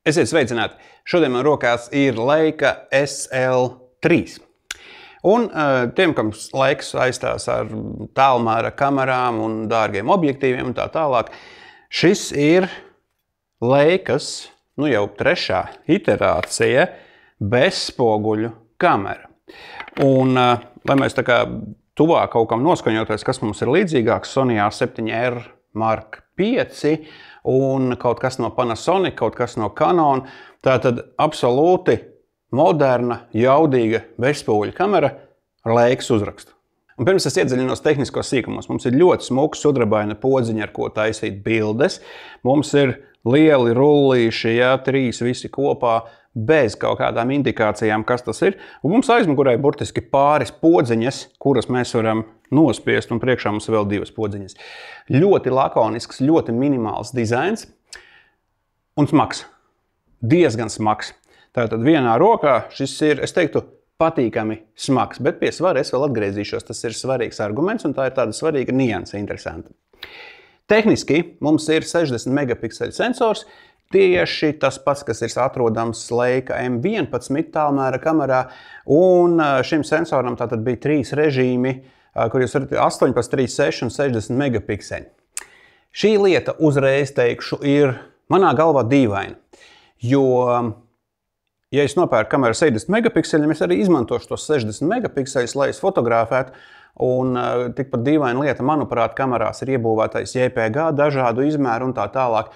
Esiet sveicināti! Šodien man rokās ir Leica SL3. Un tiem, kam laiks saistās ar tālmēra kamerām un dārgiem objektīviem un tā tālāk, šis ir Leicas, jau trešā iterācija bezspoguļu kamera. Un, lai mēs tā kā tuvāk kaut kam noskaņoties, kas mums ir līdzīgāks, Sony A7R Mark V un kaut kas no Panasonic, kaut kas no Canon, tātad absolūti moderna, jaudīga bezspoguļu kamera ar Leicas uzrakstu. Un pirms es iedziļinos tehniskos sīkumos, mums ir ļoti smuka sudrabaina podziņa, ar ko taisīt bildes. Mums ir lieli rullīši, trīs visi kopā, bez kaut kādām indikācijām, kas tas ir. Un mums aizmugurē burtiski pāris podziņas, kuras mēs varam nospiest, un priekšā mums vēl divas podziņas. Ļoti lakonisks, ļoti minimāls dizains un smags. Diezgan smags. Tātad vienā rokā šis ir, es teiktu, patīkami smags, bet pie svara es vēl atgriezīšos. Tas ir svarīgs arguments, un tā ir tāda svarīga nianse, interesanta. Tehniski mums ir 60 megapikseļu sensors, tieši tas pats, kas ir atrodams Leica M11 tālmēra kamerā, un šim sensoram tātad bija trīs režīmi, kur jūs varat 18, 36 un 60 megapikseli. Šī lieta, uzreiz teikšu, ir manā galvā dīvaina, jo, ja es nopērku kameru 60 megapikseļiem, es arī izmantošu tos 60 megapikseļus, lai es fotografētu, un tikpat dīvaina lieta, manuprāt, kamerās ir iebūvētais JPG, dažādu izmēru un tā tālāk.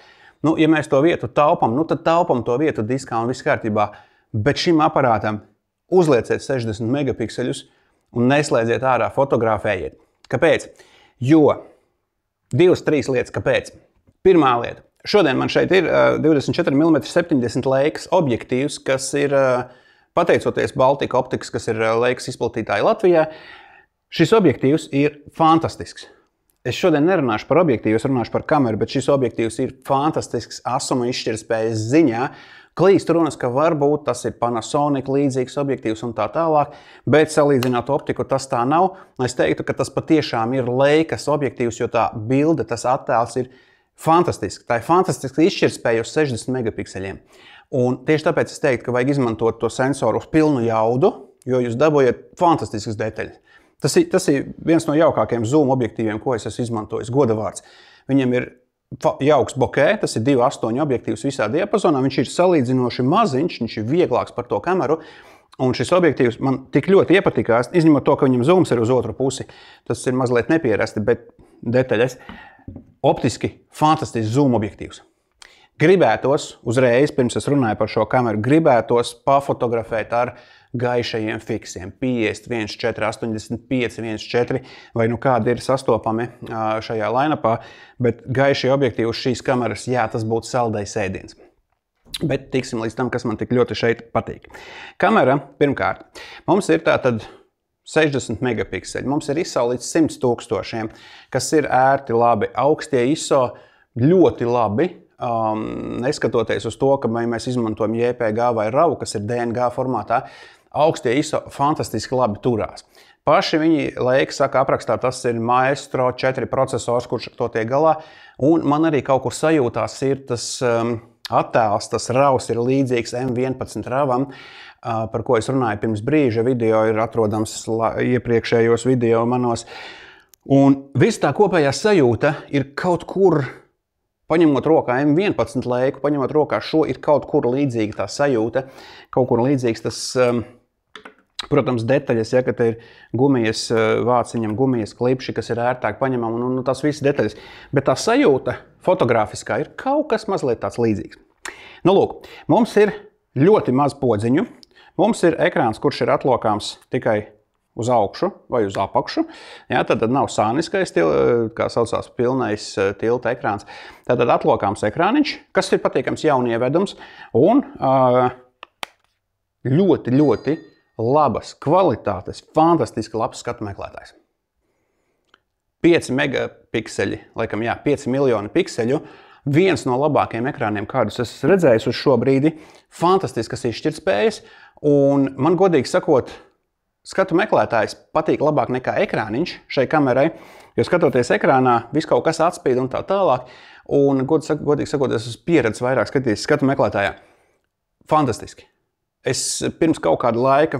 Ja mēs to vietu taupam, tad taupam to vietu diskā un viss kārtībā, bet šim aparātam uzlieciet 60 megapikseļus un neslēdziet ārā, fotografējiet. Kāpēc? Jo divas, trīs lietas, kāpēc. Pirmā lieta. Šodien man šeit ir 24 mm 70 Leicas objektīvs, kas ir pateicoties Baltika Optikas, kas ir Leicas izplatītāji Latvijā. Šis objektīvs ir fantastisks. Es šodien nerunāšu par objektīvu, es runāšu par kameru, bet šis objektīvs ir fantastisks asuma izšķirtspējas ziņā. Klīst runas, ka varbūt tas ir Panasonic līdzīgs objektīvs un tā tālāk, bet salīdzināt optiku tas tā nav. Es teiktu, ka tas patiešām ir Leicas objektīvs, jo tā bilde, tas attēls ir fantastisks. Tā ir fantastiska izšķirtspēja uz 60 megapikseļiem. Un tieši tāpēc es teiktu, ka vajag izmantot to sensoru uz pilnu jaudu, jo jūs dabūjat fantastiskas detaļas. Tas ir viens no jaukākajiem zoom objektīviem, ko es esmu izmantojis, goda vārds. Viņam ir jauks bokē, tas ir 2.8 objektīvs visā diapazonā, viņš ir salīdzinoši maziņš, viņš ir vieglāks par to kameru, un šis objektīvs man tik ļoti iepatikās, izņemot to, ka viņam zooms ir uz otru pusi, tas ir mazliet nepierasti, bet detaļas. Optiski fantastisks zoom objektīvs. Gribētos uzreiz, pirms es runāju par šo kameru, gribētos pafotografēt ar gaišajiem fiksiem, 50, 1.4, 85, 1.4, vai kādi ir sastopami šajā line-upā, bet gaišie objektīvi uz šīs kameras, tas būtu saldais ēdiens. Bet tiksim līdz tam, kas man tik ļoti šeit patīk. Kamera, pirmkārt, mums ir tātad 60 megapikseli, mums ir ISO līdz 100 000, kas ir ērti labi, augstie ISO ļoti labi, neskatoties uz to, ka mēs izmantojam JPG vai RAW, kas ir DNG formātā, augstie ISO fantastiski labi turās. Paši viņi, Leica saka, aprakstā, tas ir Maestro 4 procesors, kurš to tiek galā, un man arī kaut kur sajūtās ir tas attēls, tas RAWs ir līdzīgs M11 RAWam, par ko es runāju pirms brīža, video ir atrodams iepriekšējos video manos, un viss tā kopējā sajūta ir kaut kur, paņemot rokā M11 Leicu, paņemot rokā šo, ir kaut kur līdzīga tā sajūta, kaut kur līdzīgs tas, protams, detaļas, ka te ir gumijas vāciņam, gumijas klipši, kas ir ērtāk paņemam, un tās visas detaļas. Bet tā sajūta fotografiskā ir kaut kas mazliet tāds līdzīgs. Lūk, mums ir ļoti maz podziņu, mums ir ekrāns, kurš ir atlokāms tikai uz augšu vai uz apakšu. Tad nav sāniskais, kā saucās, pilnais tilta ekrāns. Tad atlokāms ekrāniņš, kas ir patīkams jaunievedums un ļoti, ļoti labas kvalitātes, fantastiski labs skatu meklētājs. 5 megapikseļi, laikam 5 miljoni pikseļu, viens no labākajiem ekrāniem, kādus esmu redzējis uz šo brīdi, fantastiskas izšķirtspējas, un man godīgi sakot, skatu meklētājs patīk labāk nekā ekrāniņš šai kamerai, jo skatoties ekrānā, viss kaut kas atspīd un tā tālāk, un godīgi sakot, es esmu pieredzis vairāk skatīties skatu meklētājā. fantastiski. Es pirms kaut kāda laika,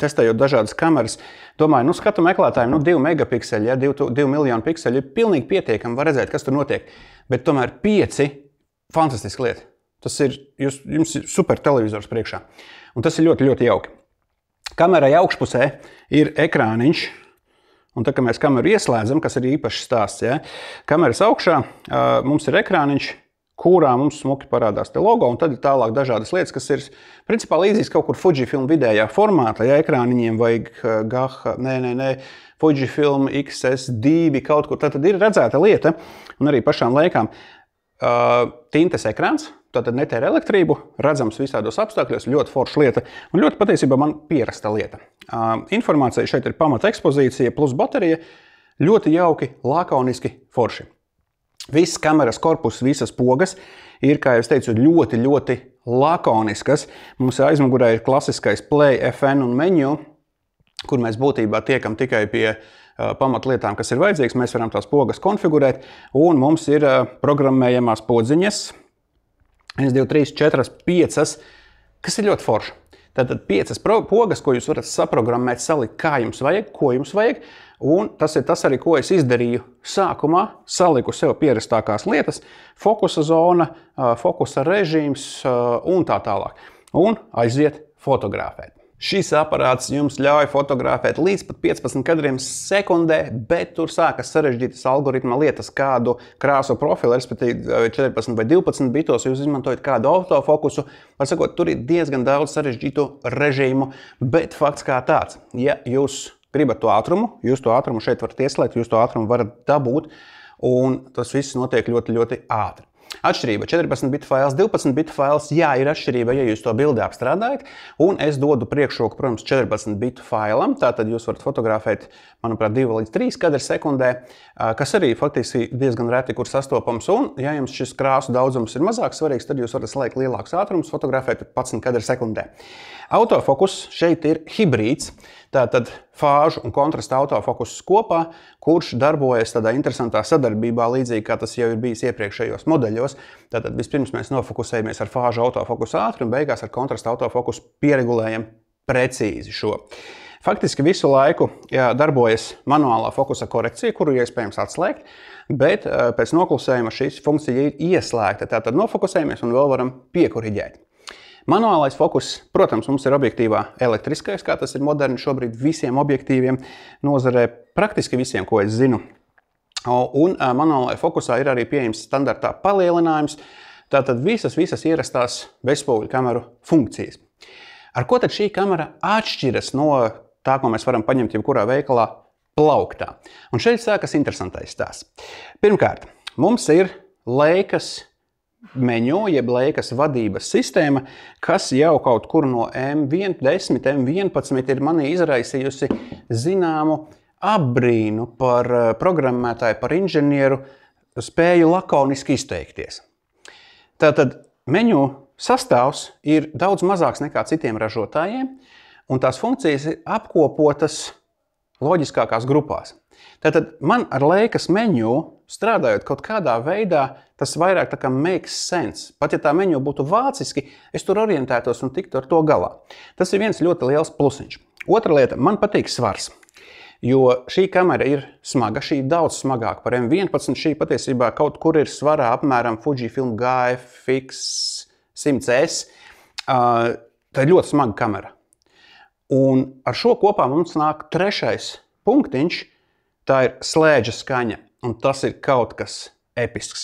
testējot dažādas kameras, domāju, skatu meklētājiem, 2 megapikseli, ja, 2 miljonu pikseli ir pilnīgi pietiekami, var redzēt, kas tur notiek. Bet tomēr 5 fantastiska lieta. Tas ir, jums ir super televizors priekšā. Un tas ir ļoti, ļoti jauki. Kamerai augšpusē ir ekrāniņš. Un tā, kad mēs kameru ieslēdzam, kas ir īpašs stāsts, ja, kameras augšā mums ir ekrāniņš, kurā mums smuki parādās te logo, un tad ir tālāk dažādas lietas, kas ir principā līdzīgas kaut kur Fujifilm vidējā formātā, ja ekrāniņiem vajag Fujifilm XS2 kaut kur, tad ir redzēta lieta, un arī pašām laikām tintes ekrāns, tātad netēra elektrību, redzams visādos apstākļos, ļoti forša lieta, un ļoti patiesībā man pierasta lieta. Informācija šeit ir pamata ekspozīcija plus baterija, ļoti jauki, lakoniski, forši. Viss kameras korpus, visas pogas ir, kā jau es teicu, ļoti, ļoti lakoniskas. Mums aizmugurē ir klasiskais Play, FN un menu, kur mēs būtībā tiekam tikai pie pamatlietām, kas ir vajadzīgs. Mēs varam tās pogas konfigurēt, un mums ir programmējamās podziņas 1, 2, 3, 4, 5, kas ir ļoti forši. Tātad 5 pogas, ko jūs varat saprogrammēt, salikt, kā jums vajag, ko jums vajag. Un tas ir tas arī, ko es izdarīju sākumā, saliku sev pierastākās lietas, fokusa zona, fokusa režīms un tā tālāk. Un aiziet fotografēt. Šis aparāts jums ļauj fotografēt līdz pat 15 kadriem sekundē, bet tur sākas sarežģītas algoritma lietas, kādu krāsu profilu, respektīvi 14 vai 12 bitos jūs izmantojat kādu autofokusu. Var sakot, tur ir diezgan daudz sarežģītu režīmu, bet fakts kā tāds, ja jūs gribat to ātrumu, jūs to ātrumu šeit varat ieslēgt, jūs to ātrumu varat dabūt, un tas viss notiek ļoti, ļoti ātri. Atšķirība 14 bitu fails, 12 bitu fails, jā, ir atšķirība, ja jūs to bildi apstrādājat, un es dodu priekšroku, protams, 14 bitu failam, tātad jūs varat fotografēt, manuprāt, 2 līdz 3 kadri sekundē, kas arī faktiski diezgan reti, kur sastopams, un ja jums šis krāsu daudzums ir mazāk svarīgs, tad jūs varat slēgt lielākus ātrumus, fotografēt 11 kadri sekundē. Autofokus šeit ir hibrīds, tātad fāžu un kontrasta autofokus kopā, kurš darbojas tādā interesantā sadarbībā, līdzīgi kā tas jau ir bijis iepriekšējos modeļos. Tātad vispirms mēs nofokusējamies ar fāžu autofokusu ātri un beigās ar kontrasta autofokusu pieregulējam precīzi šo. Faktiski visu laiku darbojas manuālā fokusa korekcija, kuru iespējams atslēgt, bet pēc noklusējuma šīs funkcija ir ieslēgta. Tātad nofokusējamies un vēl varam piekoriģēt. Manuālais fokus, protams, mums ir objektīvā elektriskais, kā tas ir moderni šobrīd visiem objektīviem nozarē, praktiski visiem, ko es zinu. Un manuālajā fokusā ir arī pieejams standartā palielinājums, tātad visas ierastās bezspoguļu kameru funkcijas. Ar ko tad šī kamera atšķiras no tā, ko mēs varam paņemt jebkurā veikalā plauktā? Un šeit sākas interesantais stāsts. Pirmkārt, mums ir Leicas menu, jeb Leicas vadības sistēma, kas jau kaut kur no M10, M11 ir manī izraisījusi zināmu apbrīnu par programmētāju, par inženieru spēju lakoniski izteikties. Tātad menu sastāvs ir daudz mazāks nekā citiem ražotājiem, un tās funkcijas ir apkopotas loģiskākās grupās. Tātad man ar Leicas menu strādājot kaut kādā veidā, tas vairāk tā kā makes sense. Pat ja tā menu būtu vāciski, es tur orientētos un tiktu ar to galā. Tas ir viens ļoti liels plusiņš. Otra lieta, man patīk svars, jo šī kamera ir smaga, šī daudz smagāka par M11, šī patiesībā kaut kur ir svarā apmēram Fujifilm GFX 100S. Tā ir ļoti smaga kamera. Un ar šo kopā mums nāk trešais punktiņš, tā ir slēdža skaņa. Un tas ir kaut kas episks.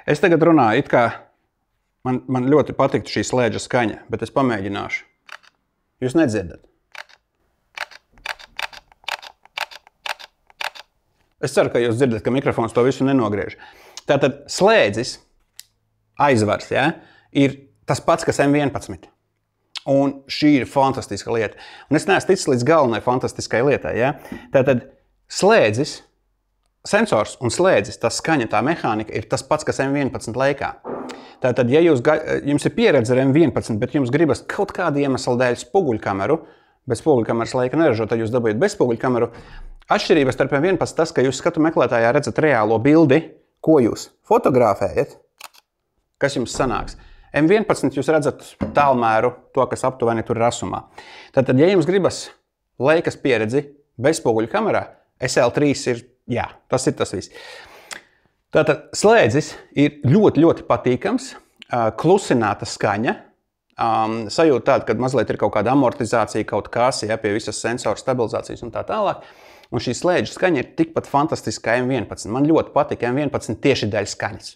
Es tagad runāju, it kā man ļoti patiktu šī slēdža skaņa, bet es pamēģināšu. Jūs nedzirdat? Es ceru, ka jūs dzirdat, ka mikrofons to visu nenogriež. Tātad slēdzis, aizvars, ja, ir tas pats, kas M11. Un šī ir fantastiska lieta. Un es neesmu ticis līdz galvenai fantastiskai lietai. Ja. Tātad slēdzis, sensors un slēdzis, tā skaņa, tā mehānika ir tas pats, kas M11 Leicā. Tātad, ja jums ir pieredze ar M11, bet jums gribas kaut kādu iemeslu dēļ spoguļkameru, bet spoguļkameras Leica neražo, tad jūs dabūjat bez spoguļkameru. Atšķirības starp M11 tas, ka jūs skatu meklētājā redzat reālo bildi, ko jūs fotografējat, kas jums sanāks. M11 jūs redzat tālmēru, to, kas aptuveni tur ir asumā. Tātad, ja jums gribas Leicas pieredzi bezspoguļu kamerā, SL3 ir, jā, tas ir tas viss. Tātad, slēdzis ir ļoti, ļoti patīkams, klusināta skaņa, sajūta tāda, kad mazliet ir kaut kāda amortizācija, kaut kas, ja, pie visas sensoru stabilizācijas un tā tālāk. Un šī slēdžu skaņa ir tikpat fantastiska kā M11. Man ļoti patika M11 tieši dēļ skaņas.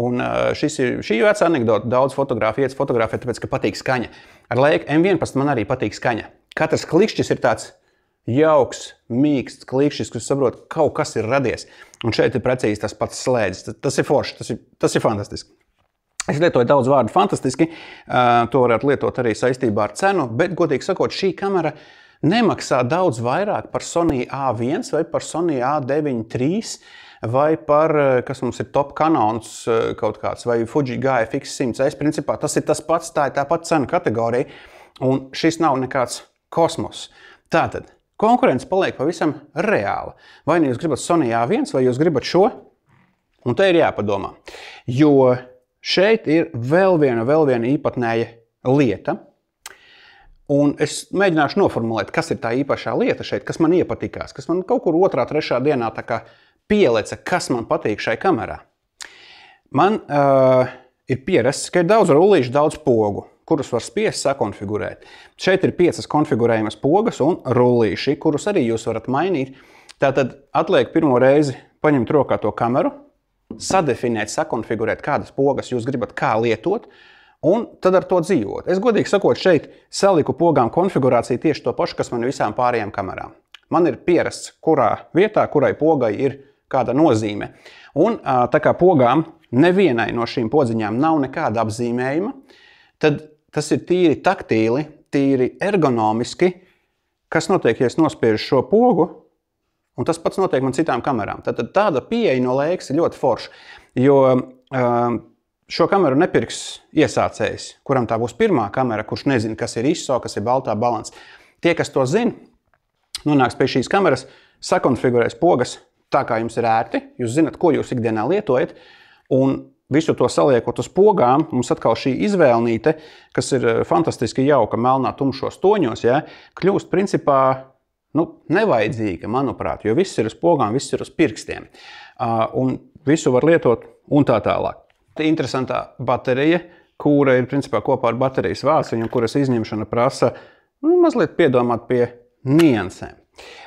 Un šī vecā anekdota, daudz fotografu iet fotografēt, tāpēc, ka patīk skaņa. Ar Leica M11 man arī patīk skaņa. Katrs klikšķis ir tāds jauks, mīksts klikšķis, kas saprot, kaut kas ir radies. Un šeit ir precīzi tas pats slēdzis. Tas ir forši, tas ir fantastiski. Es lietoju daudz vārdu fantastiski, to varētu lietot arī saistībā ar cenu, bet, godīgi sakot, šī kamera nemaksā daudz vairāk par Sony A1 vai par Sony A9 III vai par, kas mums ir top Canons kaut kāds, vai Fuji GFX 100. Principā tas ir tas pats, tā ir tā pati cenu kategorija, un šis nav nekāds kosmos. Tātad, konkurence paliek pavisam reāla. Vai nu jūs gribat Sony A1 vai jūs gribat šo, un te ir jāpadomā, jo šeit ir vēl viena īpatnēja lieta, un es mēģināšu noformulēt, kas ir tā īpašā lieta šeit, kas man iepatikās, kas man kaut kur 2., 3. dienā tā kā pieleca, kas man patīk šai kamerā. Man ir pierasts, ka ir daudz rullīšu, daudz pogu, kurus var spiest sakonfigurēt. Šeit ir 5 konfigurējamas pogas un rullīši, kurus arī jūs varat mainīt. Tātad atliek pirmo reizi paņemt rokā to kameru, sadefinēt, sakonfigurēt, kādas pogas jūs gribat kā lietot, un tad ar to dzīvot. Es godīgi sakot, šeit saliku pogām konfigurāciju tieši to pašu, kas man visām pārējām kamerām. Man ir pierasts, kurā vietā, kurai pogai ir kāda nozīme. Un tā kā pogām nevienai no šīm podziņām nav nekāda apzīmējuma, tad tas ir tīri taktīli, tīri ergonomiski, kas notiek, ja es nospiežu šo pogu, un tas pats notiek man citām kamerām. Tātad tāda pieeja no Leicas ir ļoti forša, jo šo kameru nepirks iesācējs, kuram tā būs pirmā kamera, kurš nezina, kas ir ISO, kas ir baltā balans. Tie, kas to zina, nonāks pie šīs kameras, sakonfigurēs pogas tā, kā jums ir ērti, jūs zinat, ko jūs ikdienā lietojat, un visu to saliekot uz pogām, mums atkal šī izvēlnīte, kas ir fantastiski jauka melnā tumšos toņos, ja, kļūst principā nevajadzīga, manuprāt, jo viss ir uz pogām, viss ir uz pirkstiem. Un visu var lietot un tā tālāk. Tā interesantā baterija, kura ir principā kopā ar baterijas vāciņu, kuras izņemšana prasa mazliet piedomāt pie niansēm.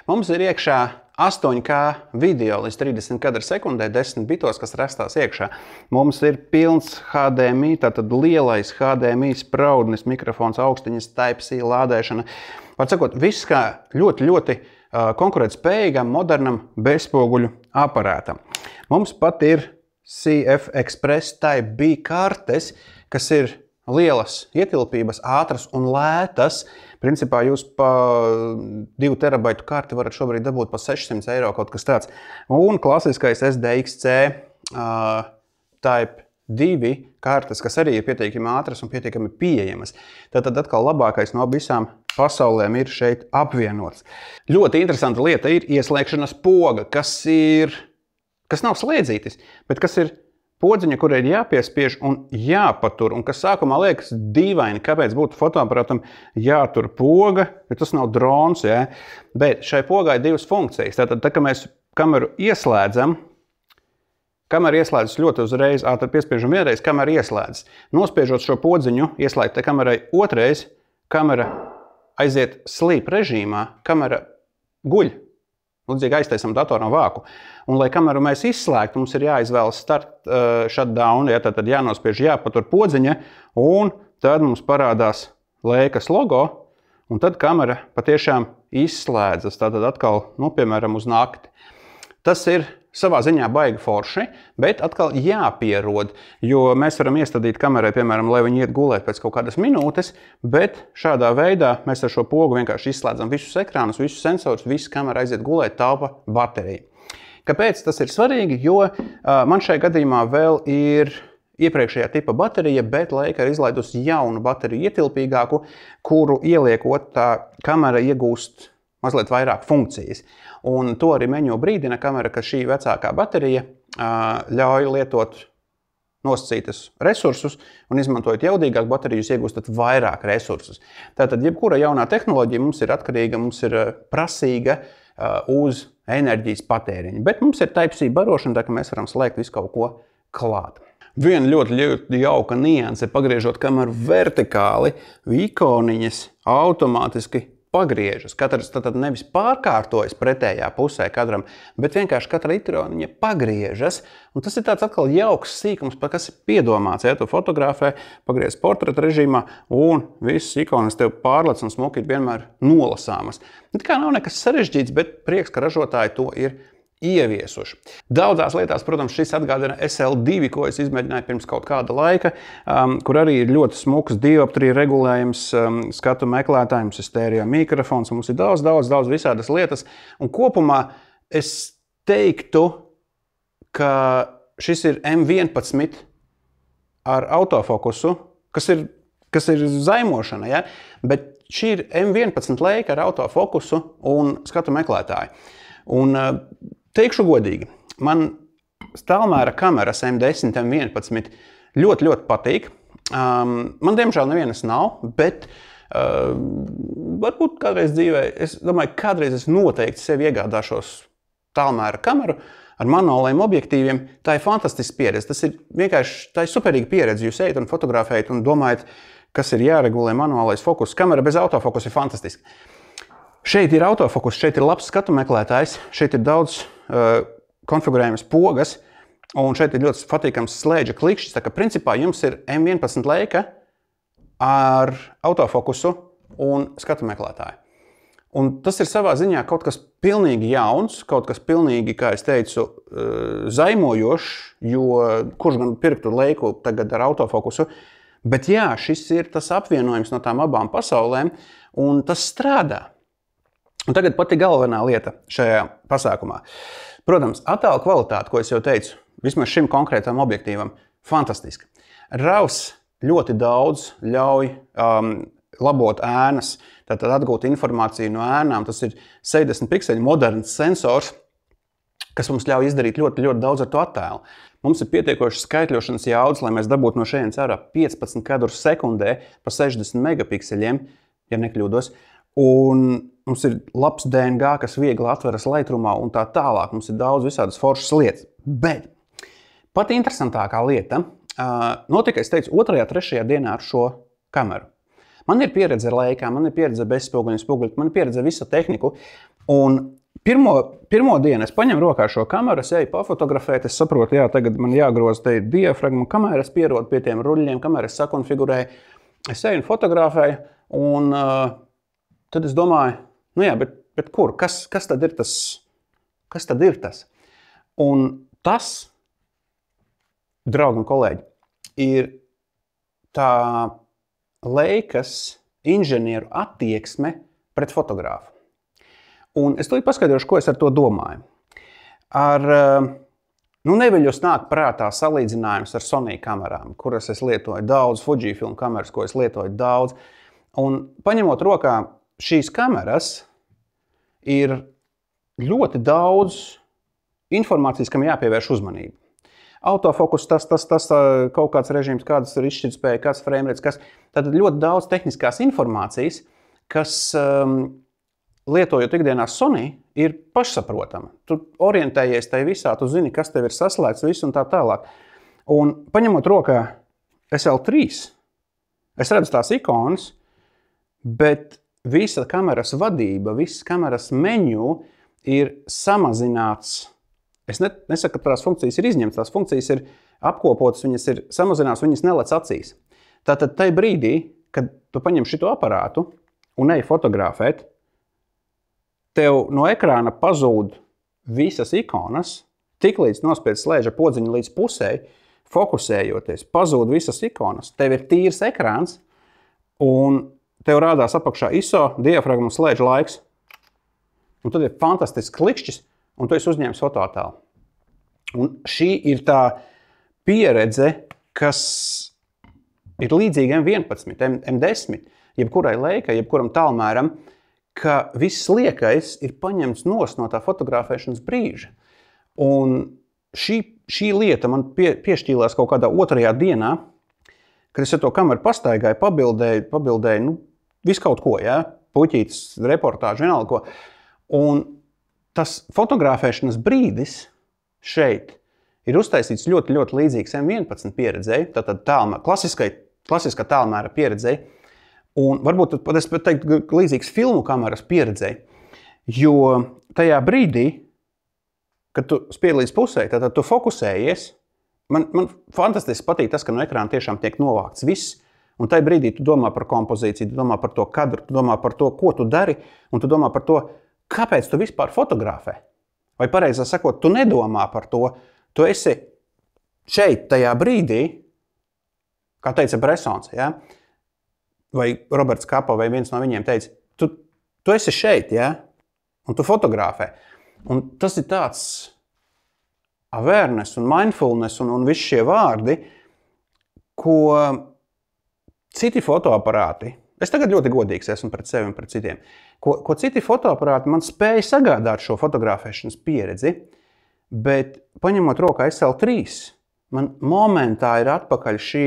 Mums ir iekšā 8K video līdz 30 kadru sekundē, 10 bitos, kas rastās iekšā. Mums ir pilns HDMI, tātad lielais HDMI spraudnis, mikrofons, augstiņas, Type-C lādēšana. Var sakot, viss kā ļoti, ļoti konkurētspējīgam, modernam bezspoguļu aparātam. Mums pat ir CF Express Type-B kartes, kas ir lielas ietilpības, ātras un lētas. Principā jūs pa 2 terabaitu karti varat šobrīd dabūt pa 600 eiro, kaut kas tāds. Un klasiskais SDXC Type-2 kartes, kas arī ir pietiekami ātras un pietiekami pieejamas. Tātad atkal labākais no visām pasaulēm ir šeit apvienots. Ļoti interesanta lieta ir ieslēgšanas poga, kas nav slēdzītis, bet kas ir podziņa, kurai ir jāpiespiež un jāpatur, un kas sākumā liekas dīvaini, kāpēc būtu fotoaparātam jātur poga, jo tas nav drons, ja? Bet šai pogai ir 2 funkcijas. Tātad, tā kā mēs kameru ieslēdzam, kamera ieslēdzas ļoti uzreiz, tad piespiežam vienreiz, kamera ieslēdzas. Nospiežot šo podziņu, ieslēgt kamerai otrais, kamera aiziet sleep režīmā, kamera guļ. Līdzīgi aiztaisam datoram vāku. Un, lai kameru mēs izslēgtu, mums ir jāizvēlas start shutdown, ja, tad jānospiež jāpatur podziņa, un tad mums parādās Leicas logo, un tad kamera patiešām izslēdzas, tātad atkal, piemēram, uz nakti. Tas ir savā ziņā baigi forši, bet atkal jāpierod, jo mēs varam iestādīt kamerai, piemēram, lai viņi iet gulēt pēc kaut kādas minūtes, bet šādā veidā mēs ar šo pogu vienkārši izslēdzam visus ekrānus, visus sensorus, visu kamera aiziet gulēt, taupa bateriju. Kāpēc tas ir svarīgi? Jo man šajā gadījumā vēl ir iepriekšējā tipa baterija, bet Leica ir izlaidusi jaunu bateriju ietilpīgāku, kuru ieliekot, tā kamera iegūst mazliet vairāk funkcijas. Un to arī menu brīdina kamera, ka šī vecākā baterija ļauj lietot nosacītas resursus un izmantojot jaudīgāk bateriju, jūs iegūstat vairāk resursus. Tātad, jebkura jaunā tehnoloģija mums ir atkarīga, mums ir prasīga uz enerģijas patēriņu. Bet mums ir Type-C barošana, tā ka mēs varam slēgt visu kaut ko klāt. Viena ļoti jauka nianse, pagriežot kameru vertikāli, ikoniņas automātiski pagriežas. Katrs tad nevis pārkārtojas pretējā pusē katram, bet vienkārši katra ikoniņa pagriežas. Un tas ir tāds atkal jauks sīkums, kas ir piedomāts. Ja tu fotografē, pagriez portreta režīmā un visas ikonas tev pārlec un smuki ir vienmēr nolasāmas. Tā kā nav nekas sarežģīts, bet prieks, ka ražotāji to ir ieviesuši. Daudzās lietās, protams, šis atgādina SL2, ko es izmēģināju pirms kaut kāda laika, kur arī ir ļoti smuks dioptrija regulējums, skatu meklētājiem, mums ir stēreo mikrofons, un mums ir daudz visādas lietas. Un kopumā es teiktu, ka šis ir M11 ar autofokusu, kas ir zaimošana, ja? Bet šī ir M11 leika ar autofokusu un skatu meklētāju. Un teikšu godīgi, man tālmēra kameras M10, M11 ļoti patīk. Man diemžēl nevienas nav, bet varbūt kādreiz dzīvē, es domāju, kādreiz es noteikti sev iegādāšos tālmēra kameru ar manuālajiem objektīviem. Tā ir fantastiska pieredze. Tas ir vienkārši, tā ir superīga pieredze. Jūs ejat un fotografējat un domājat, kas ir jāregulē manuālais fokus. Kamera bez autofokusa ir fantastiska. Šeit ir autofokus, šeit ir labs skatu meklētājs, šeit ir daudz konfigurējamas pogas, un šeit ir ļoti patīkams slēdža klikšķis. Tā kā principā jums ir M11 leika ar autofokusu un skatu meklētāju. Un tas ir savā ziņā kaut kas pilnīgi jauns, kaut kas pilnīgi, kā es teicu, zaimojošs, jo kurš gan pirktu leiku tagad ar autofokusu. Bet jā, šis ir tas apvienojums no tām abām pasaulēm, un tas strādā. Un tagad pati galvenā lieta šajā pasākumā. Protams, attēlu kvalitāte, ko es jau teicu, vismaz šim konkrētam objektīvam, fantastiski. RAWs ļoti daudz ļauj labot ēnas, tātad atgūt informāciju no ēnām. Tas ir 60 pikseļu moderns sensors, kas mums ļauj izdarīt ļoti daudz ar to attēlu. Mums ir pietiekoši skaitļošanas jaudas, lai mēs dabūtu no šejienes ārā 15 kadrus sekundē pa 60 megapikseļiem, ja nekļūdos. Un mums ir labs DNG, kas viegli atveras laitrumā un tā tālāk. Mums ir daudz visādas foršas lietas. Bet pati interesantākā lieta notika, es teicu, 2. 3. dienā ar šo kameru. Man ir pieredze ar leikām, man ir pieredze ar bezspoguļu, spoguļu, man ir pieredze ar visu tehniku. Un pirmo dienu es paņemu rokā šo kameru, es eju pafotografēt, es saprotu, jā, tagad man jāgroza te ir diafragma kamera, es pierodu pie tiem ruļļiem, kamera es sakonfigurēju, es eju un fotografēju, un tad es domāju, nu jā, bet kur? Kas tad ir tas? Kas tad ir tas? Un tas, draugi un kolēģi, ir tā Leikas inženieru attieksme pret fotogrāfu. Un es tūlīt paskaidrošu, ko es ar to domāju. Neviļus nāk prātā salīdzinājums ar Sony kamerām, kuras es lietoju daudz, Fujifilm kameras, ko es lietoju daudz. Un paņemot rokā šīs kameras, ir ļoti daudz informācijas, kam jāpievērš uzmanība. Autofokus, tas kaut kāds režīms, kādas ir izšķirtspēja, kāds frame rates, kas. Tātad ļoti daudz tehniskās informācijas, kas, lietojot ikdienā Sony, ir pašsaprotama. Tu orientējies tai visā, tu zini, kas tev ir saslēgts, visu un tā tālāk. Un paņemot rokā SL3, es redzu tās ikonas, bet visa kameras vadība, visas kameras menu ir samazināts. Es nesaku, ka tās funkcijas ir izņemtas, tās funkcijas ir apkopotas, viņas ir samazināts, viņas nelec acīs. Tātad tai brīdī, kad tu paņem šito aparātu un ej fotografēt, tev no ekrāna pazūd visas ikonas, tiklīdz nospied slēdža podziņu līdz pusē, fokusējoties, pazūd visas ikonas, tev ir tīrs ekrāns un tev rādās apakšā ISO, diafragma un slēdža laiks. Un tad ir fantastisks klikšķis, un tu esi uzņēmis fotoattēlu. Un šī ir tā pieredze, kas ir līdzīga M11, M10, jebkurai leikai, jebkuram tālmēram, ka viss liekais ir paņemts no tā fotografēšanas brīža. Un šī lieta man piešķīlās kaut kādā otrajā dienā, kad es ar to kameru pastaigāju, pabildēju visu kaut ko, ja? Puķītes, reportāžu, vienalga ko. Un tas fotografēšanas brīdis šeit ir uztaisīts ļoti, ļoti līdzīgs M11 pieredzei, tātad klasiskā tālmēra pieredzei. Un varbūt pat es teiktu līdzīgs filmu kameras pieredzei, jo tajā brīdī, kad tu spied līdz pusē, tad tu fokusējies. Man fantastiski patīk tas, ka no ekrāna tiešām tiek novākts viss. Un tajā brīdī tu domā par kompozīciju, tu domā par to kadru, tu domā par to, ko tu dari, un tu domā par to, kāpēc tu vispār fotografē. Vai pareizāk sakot, tu nedomā par to. Tu esi šeit, tajā brīdī, kā teica Bressons, ja? Vai Roberts Kapa, vai viens no viņiem teica, tu esi šeit, ja? Un tu fotografē. Un tas ir tāds awareness un mindfulness un visi šie vārdi, ko citi fotoaparāti, es tagad ļoti godīgs esmu pret sevi un pret citiem, ko citi fotoaparāti man spēja sagādāt šo fotografēšanas pieredzi, bet paņemot rokā SL3, man momentā ir atpakaļ šī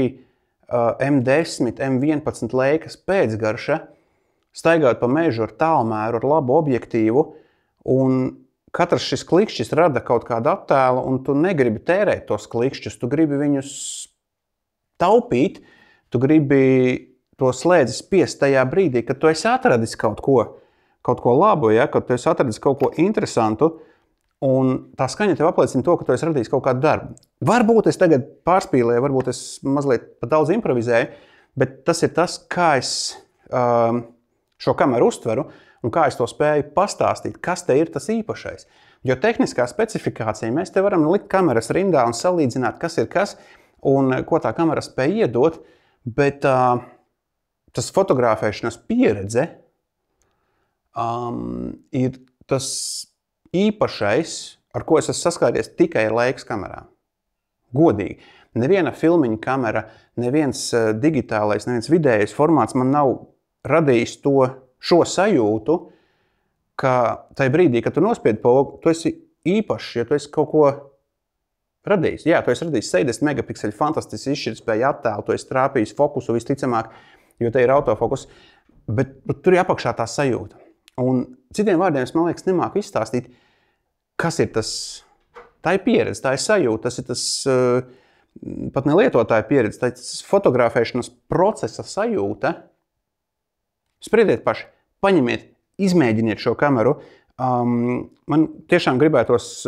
M10, M11 Leikas pēcgarša, staigāt pa mežu ar tālmēru, ar labu objektīvu, un katrs šis klikšķis rada kaut kādu attēlu, un tu negribi tērēt tos klikšķus, tu gribi viņus taupīt, tu gribi to slēdzi spiest tajā brīdī, kad tu esi atradis kaut ko labu, ja? Kad tu esi atradis kaut ko interesantu, un tā skaņa tev apliecina to, ka tu esi radījis kaut kādu darbu. Varbūt es tagad pārspīlēju, varbūt es mazliet pat daudz improvizēju, bet tas ir tas, kā es šo kameru uztveru un kā es to spēju pastāstīt, kas te ir tas īpašais. Jo tehniskā specifikācija mēs te varam likt kameras rindā un salīdzināt, kas ir kas un ko tā kamera spēj iedot, bet tas fotografēšanas pieredze ir tas īpašais, ar ko es esmu saskāries tikai ar Leikas kamerām. Godīgi. Neviena filmiņa kamera, neviens digitālais, neviens vidējais formāts man nav radījis šo sajūtu, ka tajā brīdī, kad tu nospiedi pogu, tu esi īpašs, ja tu esi kaut ko radījis. Jā, tu esi radījis 70 megapikseļu fantastisku izšķirtspēju attēlu, tu esi trāpījis fokusu visticamāk, jo te ir autofokus, bet tur ir apakšā tā sajūta. Un citiem vārdiem es, man liekas, nemāku izstāstīt, kas ir tas, tā ir pieredze, tā ir sajūta, tas ir tas pat ne lietotāja pieredze, tā ir tas fotografēšanas procesa sajūta. Spriediet paši, paņemiet, izmēģiniet šo kameru. Man tiešām gribētos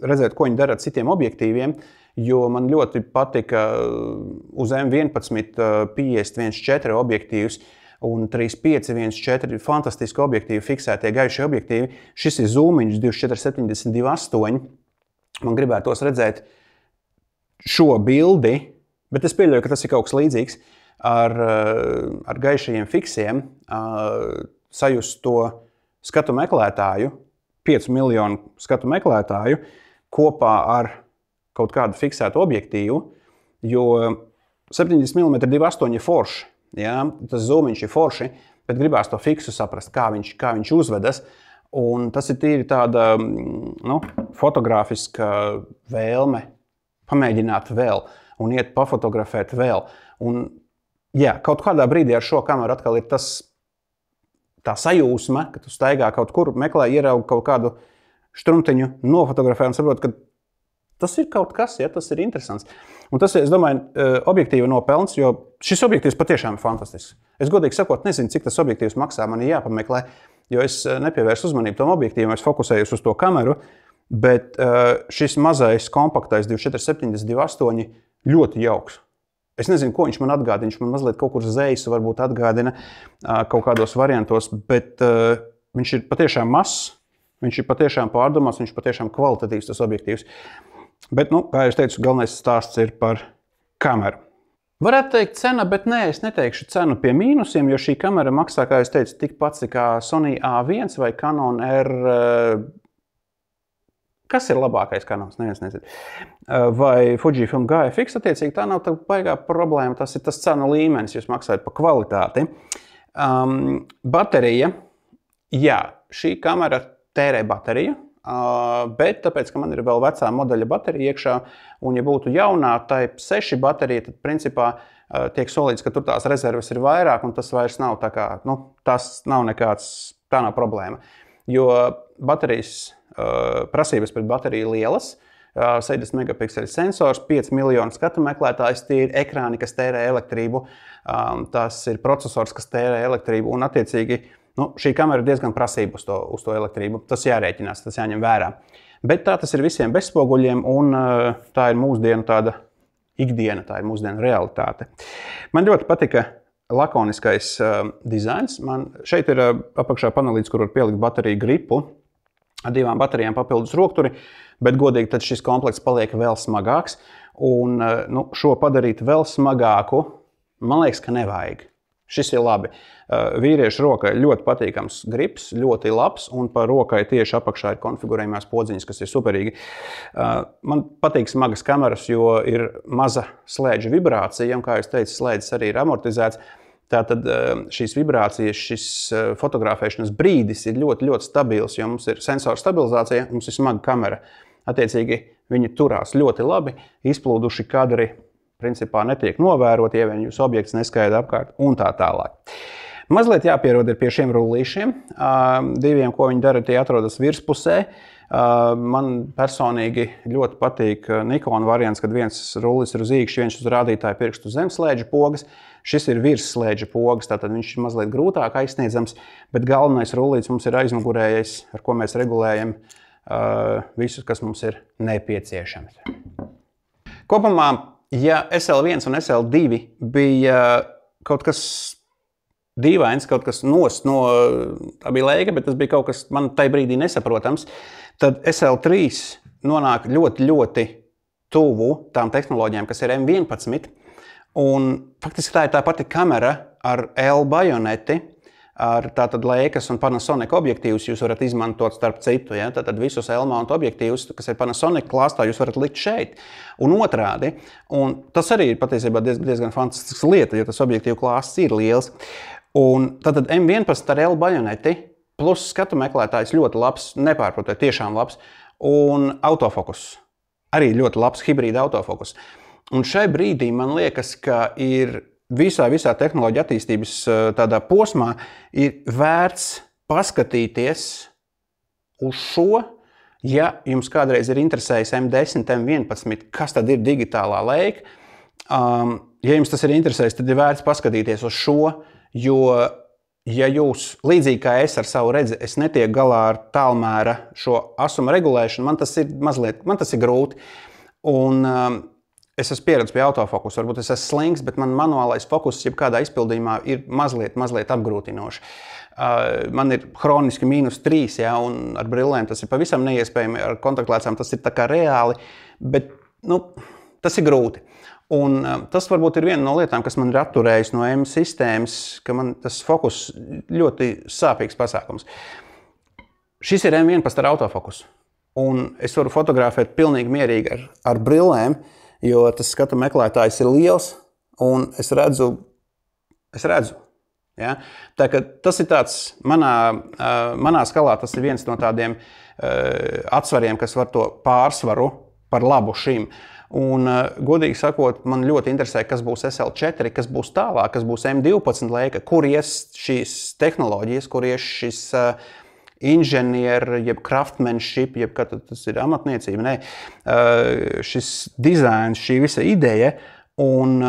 redzēt, ko viņi dara ar citiem objektīviem, jo man ļoti patika uz M11 50-1.4 objektīvs un 3.5, 1.4 fantastiski objektīvi, fiksētie gaišie objektīvi. Šis ir zūmiņš 24-70, 2.8. Man gribētos redzēt šo bildi, bet es pieļauju, ka tas ir kaut kas līdzīgs ar gaišajiem fiksiem, sajust to skatu meklētāju, 5 miljonu skatu meklētāju, kopā ar kaut kādu fiksētu objektīvu, jo 70 mm 2.8 ir forši. Ja, tas zūmiņš ir forši, bet gribās to fiksu saprast, kā viņš uzvedas. Un tas ir tīri tāda fotogrāfiska vēlme pamēģināt vēl un iet pafotografēt vēl. Un, jā, kaut kādā brīdī ar šo kameru atkal ir tā sajūsma, ka tu staigā kaut kur, meklē, ieraugi kaut kādu štrumtiņu, nofotografē un saprot, ka tas ir kaut kas, ja, tas ir interesants. Un tas, es domāju, objektīva nopelns, jo šis objektīvs patiešām ir fantastisks. Es godīgi sakot, nezinu, cik tas objektīvs maksā, man ir jāpameklē, jo es nepievērsu uzmanību tam objektīvam, es fokusējos uz to kameru, bet šis mazais, kompaktais 24-70, 2.8 ļoti jauks. Es nezinu, ko viņš man atgādina, viņš man mazliet kaut kur Zeisu varbūt atgādina kaut kādos variantos, bet viņš ir patiešām mazs, viņš ir patiešām pārdomāts, viņš ir patiešām kvalitatīvs tas objektīvs. Bet, kā es teicu, galvenais stāsts ir par kameru. Varētu teikt cena, bet nē, es neteikšu cenu pie mīnusiem, jo šī kamera maksā, kā es teicu, tikpat kā Sony A1 vai Canon R... Kas ir labākais Canons? Neviens nezinu. Vai Fujifilm GFX, attiecīgi, tā nav tā baigā problēma, tas ir tas cenu līmenis, jūs maksājat par kvalitāti. Baterija, jā, šī kamera tērē bateriju, bet tāpēc, ka man ir vēl vecā modeļa baterija iekšā, un ja būtu jaunā Type 6 baterija, tad principā tiek solīts, ka tur tās rezerves ir vairāk, un tas vairs nav tā kā, tas nav nekāds, tā nav problēma. Jo baterijas prasības pret bateriju lielas, 70 megapikseļu sensors, 5 miljonu skatu meklētājs, tie ir ekrāni, kas tērē elektrību, tas ir procesors, kas tērē elektrību, un attiecīgi šī kamera ir diezgan prasība uz to elektrību. Tas jārēķinās, tas jāņem vērā. Bet tā tas ir visiem bezspoguļiem, un tā ir mūsdienu tāda ikdiena, tā ir mūsdienu realitāte. Man ļoti patika lakoniskais dizains. Šeit ir apakšā panelīts, kur var pielikt bateriju gripu, 2 baterijām papildus rokturi, bet godīgi tad šis komplekts paliek vēl smagāks, un šo padarīt vēl smagāku, man liekas, ka nevajag. Šis ir labi. Vīriešu rokai ļoti patīkams grips, ļoti labs, un par rokai tieši apakšā ir konfigurējumās podziņas, kas ir superīgi. Man patīk smagas kameras, jo ir maza slēdžu vibrācija, un, kā jūs teicu, slēdzis arī ir amortizēts. Tātad šīs vibrācijas, šis fotografēšanas brīdis ir ļoti, ļoti stabils, jo mums ir sensora stabilizācija, mums ir smaga kamera. Attiecīgi, viņi turās ļoti labi, izplūduši kadri principā netiek novēroti, ja vien jūsu objekts neskaida apkārt un tā tālāk. Mazliet jāpierod ir pie šiem rullīšiem. 2, ko viņi dara, tie atrodas virspusē. Man personīgi ļoti patīk Nikon variants, kad viens rullis ir uz īkšķi, viens uz rādītāju pirkstu zem slēdžu pogas. Šis ir virs slēdžu pogas, tātad viņš ir mazliet grūtāk aizsniedzams, bet galvenais rullīts mums ir aizmugurējais, ar ko mēs regulējam visu, kas mums ir nepieciešams. Kopumā, ja SL1 un SL2 bija kaut kas dīvains, kaut kas nost no tā bija Leica, bet tas bija kaut kas man tajā brīdī nesaprotams, tad SL3 nonāk ļoti, ļoti tuvu tām tehnoloģijām, kas ir M11, un faktiski tā ir tā pati kamera ar L bajoneti, ar tātad Leicas un Panasonic objektīvus jūs varat izmantot starp citu. Ja? Tātad visus L-mount objektīvus, kas ir Panasonic klāstā, jūs varat likt šeit. Un otrādi, un tas arī ir patiesībā diezgan fantastisks lieta, jo tas objektīvu klāsts ir liels. Un tātad M11 ar L bajoneti plus skatu meklētājs ļoti labs, nepārprotēt, tiešām labs, un autofokus. Arī ļoti labs hibrīda autofokus. Un šai brīdī man liekas, ka ir visā tehnoloģija attīstības tādā posmā ir vērts paskatīties uz šo, ja jums kādreiz ir interesējis M10, M11, kas tad ir digitālā Leica. Ja jums tas ir interesējis, tad ir vērts paskatīties uz šo, jo ja jūs, līdzīgi kā es ar savu redzi, es netieku galā ar tālmēra šo asuma regulēšanu, man tas ir grūti. Un es esmu pieredzējis pie autofokus, varbūt es esmu slings, bet man manuālais fokus jebkādā izpildījumā ir mazliet apgrūtinoši. Man ir hroniski -3, ja, un ar brillēm tas ir pavisam neiespējami, ar kontaktlēcām tas ir tā kā reāli, bet tas ir grūti. Un tas varbūt ir viena no lietām, kas man ir atturējis no M sistēmas, ka man tas fokus ļoti sāpīgs pasākums. Šis ir M11 ar autofokus, un es varu fotografēt pilnīgi mierīgi ar brillēm, jo tas skatu meklētājs ir liels, un es redzu. Ja? Tā ka tas ir tāds, manā skalā tas ir viens no tādiem atsvariem, kas var to pārsvaru par labu šim. Un, godīgi sakot, man ļoti interesē, kas būs SL4, kas būs tālāk, kas būs M12 Leica, kur ies šīs tehnoloģijas, kur ies šis inženieru, jeb craftsmanship, jeb kā tas ir amatniecība, šis dizains, šī visa ideja, un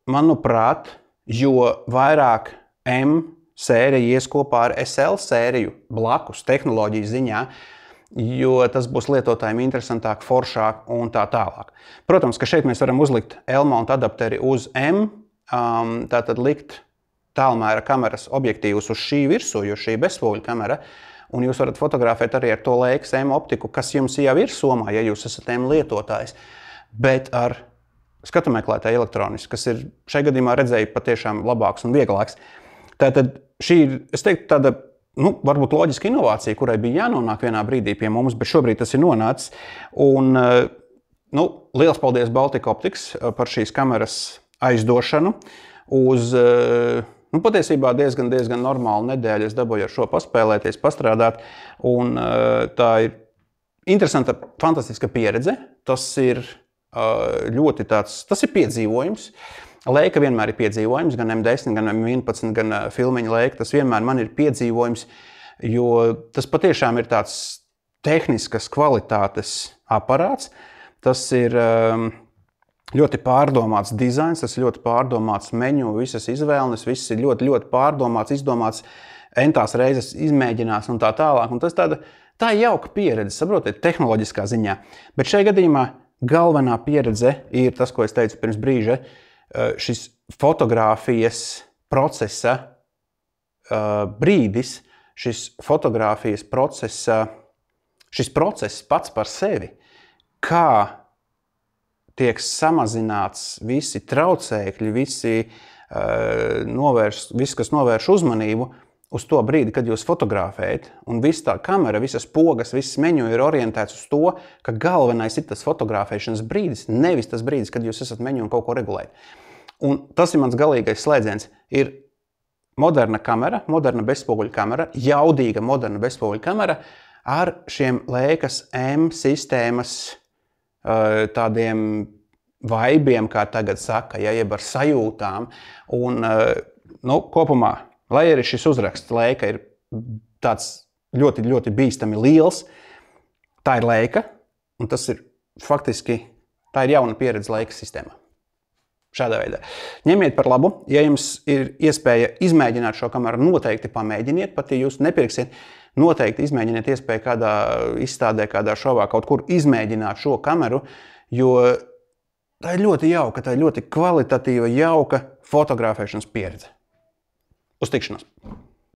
manuprāt, jo vairāk M sērija ies kopā ar SL sēriju blakus tehnoloģiju ziņā, jo tas būs lietotājiem interesantāk, foršāk un tā tālāk. Protams, ka šeit mēs varam uzlikt L-mount adapteri uz M, tātad likt tālmēra kameras objektīvus uz šī virsū, jo šī bezspoguļu kamera, un jūs varat fotografēt arī ar to Leicas M optiku, kas jums jau ir somā, ja jūs esat M lietotājs, bet ar skatu meklētāju elektronisku, kas ir šai gadījumā redzēja patiešām labāks un vieglāks. Tātad šī ir, es teiktu, tāda varbūt loģiska inovācija, kurai bija jānonāk vienā brīdī pie mums, bet šobrīd tas ir nonācis. Un liels paldies Baltic Optics par šīs kameras aizdošanu uz patiesībā diezgan normālu nedēļu. Es dabūju ar šo paspēlēties, pastrādāt, un tā ir interesanta, fantastiska pieredze. Tas ir ļoti tāds, tas ir piedzīvojums. Leica vienmēr ir piedzīvojums, gan M10, gan M11, gan filmiņa Leica. Tas vienmēr man ir piedzīvojums, jo tas patiešām ir tāds tehniskas kvalitātes aparāts. Tas ir ļoti pārdomāts dizains, tas ir ļoti pārdomāts meņu, visas izvēles, viss ir ļoti, ļoti pārdomāts, izdomāts, entās reizes izmēģināts un tā tālāk. Un tas tā ir jauka pieredze, saprotiet, tehnoloģiskā ziņā. Bet šajā gadījumā galvenā pieredze ir tas, ko es teicu pirms brīža, šis fotogrāfijas procesa brīdis, šis fotogrāfijas procesa, šis process pats par sevi, kā tiek samazināts visi traucēkļi, viss, kas novērš uzmanību uz to brīdi, kad jūs fotografējat, un viss tā kamera, visas pogas, viss meņu ir orientēts uz to, ka galvenais ir tas fotografēšanas brīdis, nevis tas brīdis, kad jūs esat meņu un kaut ko regulējat. Un tas ir mans galīgais slēdziens. Ir moderna kamera, moderna bezspoguļa kamera, jaudīga moderna bezspoguļa kamera ar šiem Leicas M sistēmas tādiem vaibiem, kā tagad saka, ja, jeb ar sajūtām. Un, kopumā, lai arī šis uzraksts Leica ir tāds ļoti, ļoti bīstami liels, tā ir Leica, un tas ir faktiski, tā ir jauna pieredze Leica sistēmā. Šādā veidā. Ņemiet par labu, ja jums ir iespēja izmēģināt šo kameru, noteikti pamēģiniet, pat ja jūs nepirksiet, noteikti izmēģiniet iespēju kādā izstādē, kādā šovā, kaut kur izmēģināt šo kameru, jo tā ir ļoti jauka, tā ir ļoti kvalitatīva, jauka fotografēšanas pieredze. Uz tikšanos!